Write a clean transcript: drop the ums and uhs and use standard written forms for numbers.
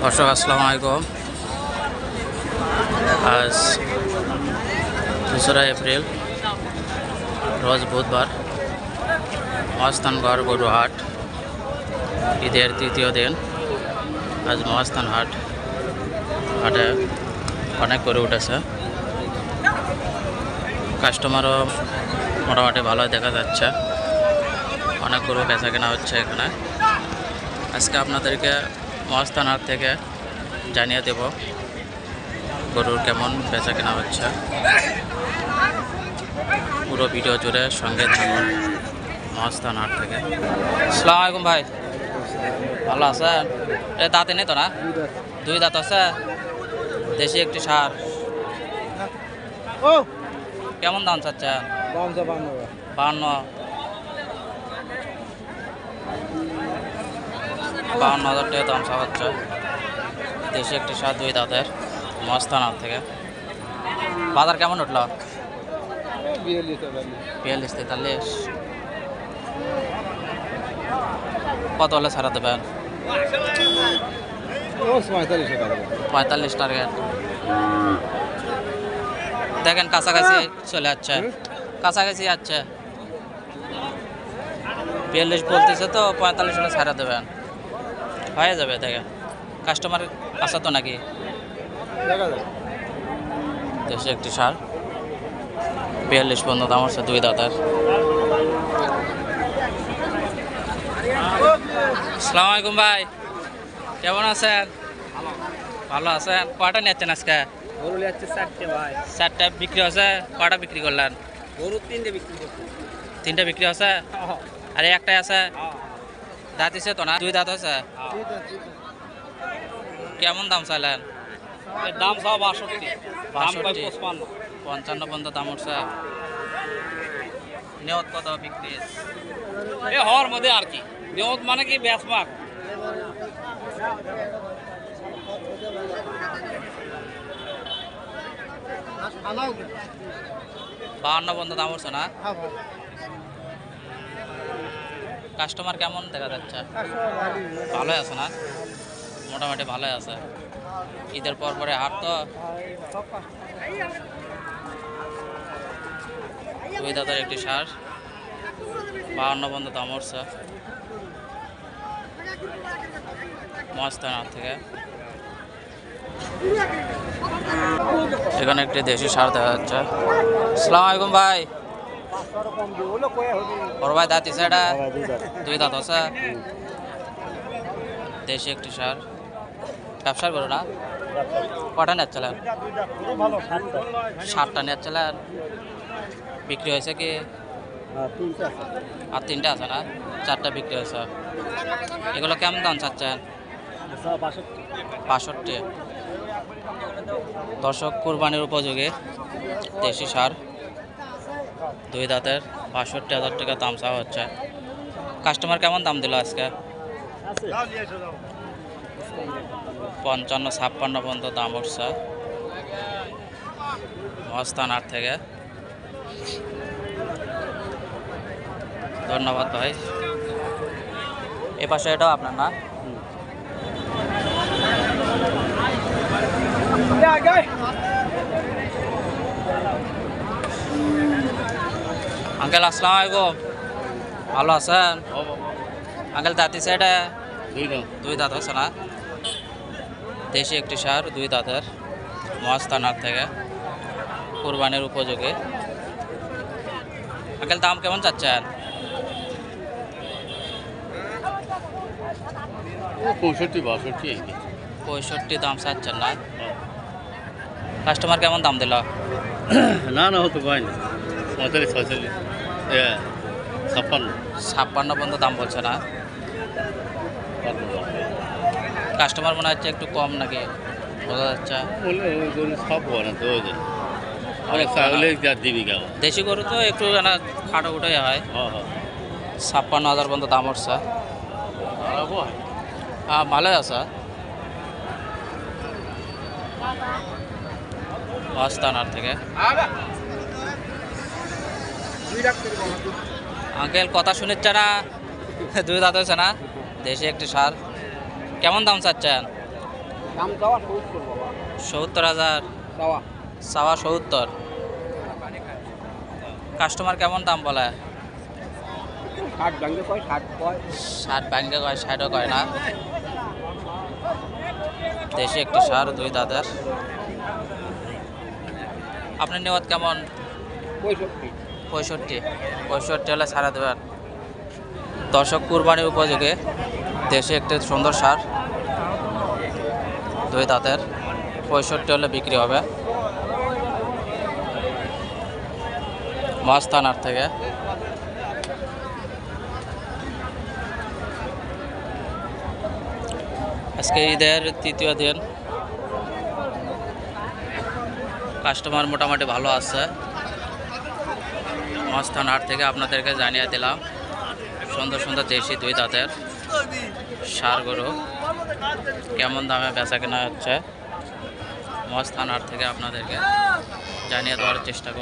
দর্শক আসসালামু আলাইকুম। আজ 2রা এপ্রিল রোজ বুধবার, মহাস্থানগড় গরু হাট, ঈদের তৃতীয় দিন। আজ মহাস্থান হাটে অনেক গরু উঠেছে, কাস্টমারও মোটামুটি ভালোই দেখা যাচ্ছে। অনেক গরু বেচা কেনা হচ্ছে এখানে। আজকে আপনাদেরকে মহাস্থান হাট থেকে জানিয়ে দেব গরুর কেমন বেচা কেনা হচ্ছে। পুরো ভিডিও জুড়ে সঙ্গে থাকুন মহাস্থান হাট থেকে। আসসালামু আলাইকুম ভাই, ভালো আছেন? এ দাঁতে নেই তো না? দুই দাঁত আছে। দেশি একটি সার, কেমন দাম চাচ্ছেন? 52,000 টাকা দাম চা হচ্ছে। দেশি একটি সার, দুই দাঁতের, মহাস্থান হাট থেকে। বাজার কেমন উঠল? 42-43। কত হলে ছাড়া দেবেন? 45 টার্গেট। দেখেন কাছাকাছি চলে যাচ্ছে, কাছাকাছি যাচ্ছে। 42 বলতেছে তো, 45 হলে ছাড়া দেবেন, হয়ে যাবে। দেখেন কাস্টমার আসা তো নাকি। দেশে একটি সার, 42 পর্যন্ত দাম হচ্ছে, দুই দাঁতের। আসসালামু আলাইকুম ভাই, কেমন আছেন? ভালো আছেন? কয়টা নিচ্ছেন আজকে? গরু যাচ্ছে 4টে ভাই। 4টা বিক্রি হচ্ছে। কয়টা বিক্রি করলেন? গরু 3টে বিক্রি করছে। 3টা বিক্রি হচ্ছে, আর একটাই আছে। দাঁত দিছে তো না? দুই দাঁত আছে। কেমন দাম চাইলেন? এর দাম সব 62, দাম কয় 62, 55। 55 পর্যন্ত দাম উঠছে। নিয়ত কত বিক্রি? এ হওয়ার মধ্যে আর কি, নিয়ত মানে কি বেচমাক। 52 পর্যন্ত দাম উঠছে না? কাস্টমার কেমন দেখা যাচ্ছে? ভালোই আছে না? মোটামুটি ভালোই আছে। ঈদের পর পরে হাট তো। দুই দাঁতের একটি সার, 52 পর্যন্ত দাম উঠছে মহাস্থান হাট থেকে। এখানে একটি দেশি সার দেখা যাচ্ছে। আসসালামু আলাইকুম ভাই, বড় ভাই দাঁত দিছে? এটা দুই দাঁত আছে। দেশি একটি সার, ব্যবসার করো না? কটা নিচ্ছিলেন? 7টা নিচ্ছিলেন। বিক্রি হয়েছে কি? আর 3টে আছে না? 4টা বিক্রি হয়েছে। এগুলো কেমন দাম চাচ্ছেন? 65। দর্শক, কুরবানির উপযোগী দেশি সার, দুই দাঁতের, 62,000 টাকা দাম চাওয়া হচ্ছে। কাস্টমার কেমন দাম দিল আজকে? 55-56 পর্যন্ত দাম উঠছে মহাস্থান হাট থেকে। ধন্যবাদ ভাই। এ পাশে এটাও আপনার না? আঙ্কেল আসসালামু আলাইকুম, ভালো আছেন? আঙ্কেল দাঁত দিছে? এটা দুই দাঁত আছে না? দেশি একটি সার, দুই দাঁতের, মহাস্থান হাট থেকে, কুরবানির উপযোগী। আঙ্কেল দাম কেমন চাচ্ছেন? 65 দাম চাচ্ছেন না? কাস্টমার কেমন দাম দিল? না হতো পাই না, 45-46, 56 পর্যন্ত দাম বলছে না? কাস্টমার মনে হচ্ছে একটু কম নাকি, বোঝা যাচ্ছে। সব না তো অনেক ছাগলে দিবি কেমন। দেশি গরু তো একটু খাটো উঠে হয়। 56,000 পর্যন্ত দাম উঠছে। হ্যাঁ, ভালোই আছে। মহাস্থান হাট থেকে। আঙ্কেল কথা শুনেছে না? দুই দাঁত হয়েছে না? দেশি একটি সার, কেমন দাম চাচ্ছেন? দাম চাওয়া 70 বাবা 70,000 চাওয়া চাওয়া 70। কাস্টমার কেমন দাম বলে? 60 ভাঙে কয় 60 কয় 60 ভাঙ্গে কয়, 60ও কয় না। দেশি একটি সার, 2 দাঁতের। আপনার নেওয়াত কেমন? 65 65 হলে ছাড়া দেবেন। দর্শক, কুরবানির উপযোগী দেশি একটি সুন্দর সার, 2 দাঁতের, 65 হলে বিক্রি হবে। মাছ থানার থেকে। আজকে ঈদের তৃতীয় দিন, কাস্টমার মোটামুটি ভালো আছে। মাছ থানার থেকে আপনাদেরকে জানিয়ে দিলাম সুন্দর সুন্দর দেশি 2 দাঁতের ষাঁড় গরু কেমন দামে বেচা কেনা হচ্ছে। মাছ থানার থেকে আপনাদেরকে জানিয়ে দেওয়ার চেষ্টা করব।